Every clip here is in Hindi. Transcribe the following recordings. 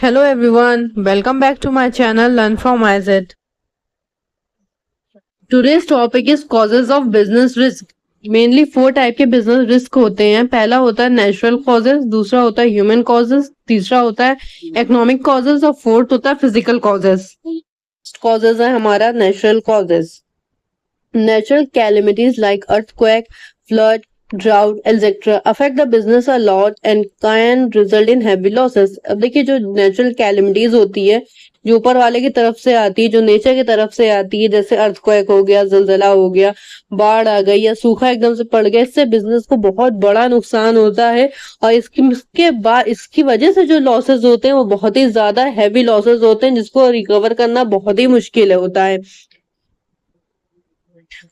Hello everyone, welcome back to my channel Learn from IZ. Today's topic is causes of business risk. Mainly 4 type के बिजनेस रिस्क होते हैं। पहला होता है नेचुरल कॉजेज, दूसरा होता है ह्यूमन कॉजेज, तीसरा होता है इकोनॉमिक कॉजेज और फोर्थ होता है फिजिकल कॉजेज। कॉजेज है हमारा natural causes. Natural calamities like earthquake, flood, drought, etc. affect the business a lot and can result in heavy losses. अब देखिए जो नेचुरल कैलेमिटीज होती है, जो ऊपर वाले की तरफ से आती है, जो नेचर की तरफ से आती है, जैसे अर्थक्वेक हो गया, जलजला हो गया, बाढ़ आ गई या सूखा एकदम से पड़ गया, इससे बिजनेस को बहुत बड़ा नुकसान होता है। और इसके बाद इसकी वजह से जो लॉसेस होते हैं वो बहुत ही ज्यादा हैवी लॉसेस होते हैं, जिसको रिकवर करना बहुत ही मुश्किल होता है।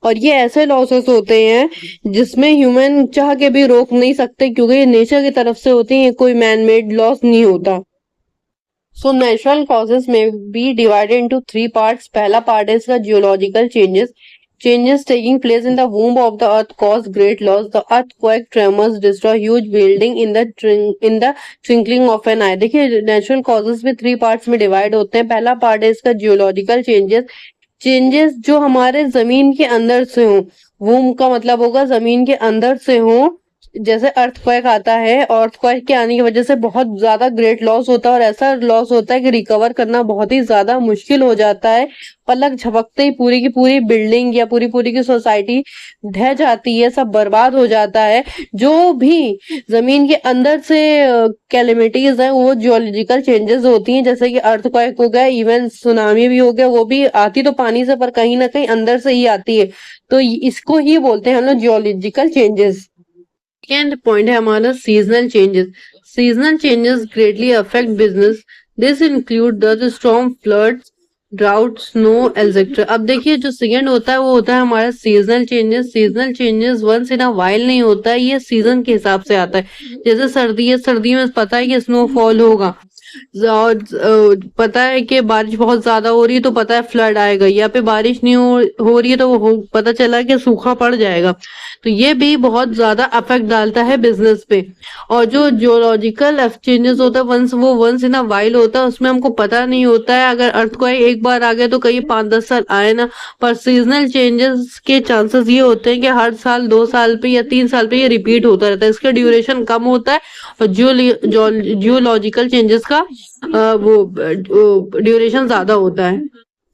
और ये ऐसे लॉसेस होते हैं जिसमें ह्यूमन चाह के भी रोक नहीं सकते, क्योंकि ये नेचर की तरफ से होती है, कोई मैन मेड लॉस नहीं होता। सो नेचुरल कॉजेस में बी डिवाइडेड इनटू 3 पार्ट्स। पहला पार्ट है इसका geological changes taking place in the womb of the earth cause great loss. The earthquake, tremors destroy huge building in the twinkling of an eye. देखिए नेचुरल कॉजेस भी 3 पार्ट्स में डिवाइड होते हैं। पहला पार्ट है इसका जियोलॉजिकल चेंजेस जो हमारे जमीन के अंदर से हो। वूम का मतलब होगा जमीन के अंदर से हो। जैसे अर्थक्वेक आता है, अर्थक्वेक के आने की वजह से बहुत ज्यादा ग्रेट लॉस होता है और ऐसा लॉस होता है कि रिकवर करना बहुत ही ज्यादा मुश्किल हो जाता है। पलक झपकते ही पूरी की पूरी बिल्डिंग या पूरी की सोसाइटी ढह जाती है, सब बर्बाद हो जाता है। जो भी जमीन के अंदर से कैलेमिटीज है वो जियोलॉजिकल चेंजेस होती हैं, जैसे कि अर्थक्वेक हो गया, इवन सुनामी भी हो गया। वो भी आती तो पानी से पर कहीं ना कहीं अंदर से ही आती है, तो इसको ही बोलते हैं हम लोग जियोलॉजिकल चेंजेस। सेकेंड पॉइंट है हमारा seasonal changes greatly affect business. This include the storm, floods, drought, snow etcetera. अब देखिए जो सेकंड होता है वो होता है हमारा seasonal changes once in a while नहीं होता है, ये सीजन के हिसाब से आता है। जैसे सर्दी है, सर्दी में पता है कि स्नोफॉल होगा, और पता है कि बारिश बहुत ज्यादा हो रही है तो पता है फ्लड आएगा, या पे बारिश नहीं हो रही है तो पता चला कि सूखा पड़ जाएगा। तो ये भी बहुत ज्यादा अफेक्ट डालता है बिजनेस पे। और जो जियोलॉजिकल चेंजेस होता है वंस इन अ वाइल होता है, उसमें हमको पता नहीं होता है। अगर अर्थक्वेक एक बार आ गया तो कहीं 5-10 साल आए ना। पर सीजनल चेंजेस के चांसेस ये होते हैं कि हर साल 2 साल पे या 3 साल पे ये रिपीट होता रहता है। इसका ड्यूरेशन कम होता है और जियोलॉजिकल चेंजेस का वो ड्यूरेशन ज्यादा होता है।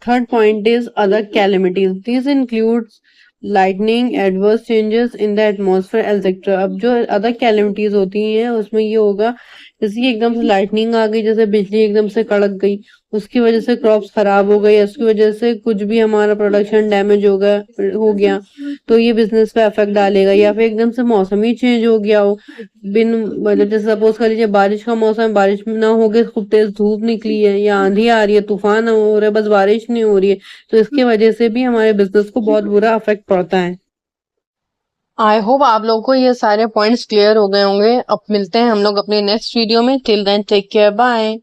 Third point is other calamities. This includes lightning, adverse changes in the atmosphere etcetera. अब जो अदर कैलेमिटीज होती हैं उसमें ये होगा जैसे कि एकदम से लाइटनिंग आ गई, जैसे बिजली एकदम से कड़क गई, उसकी वजह से क्रॉप्स खराब हो गई, उसकी वजह से कुछ भी हमारा प्रोडक्शन डैमेज हो गया तो ये बिजनेस पे इफेक्ट डालेगा। या फिर एकदम से मौसम ही चेंज हो गया हो, बिन मतलब जैसे सपोज कर लीजिए बारिश का मौसम, बारिश ना हो गई, खूब तेज धूप निकली है या आंधी आ रही है, तूफान हो रहा है, बस बारिश नहीं हो रही है, तो इसकी वजह से भी हमारे बिजनेस को बहुत बुरा अफेक्ट पड़ता है। आई होप आप लोगों को ये सारे पॉइंट्स क्लियर हो गए होंगे। अब मिलते हैं हम लोग अपने नेक्स्ट वीडियो में। Till then take care, bye.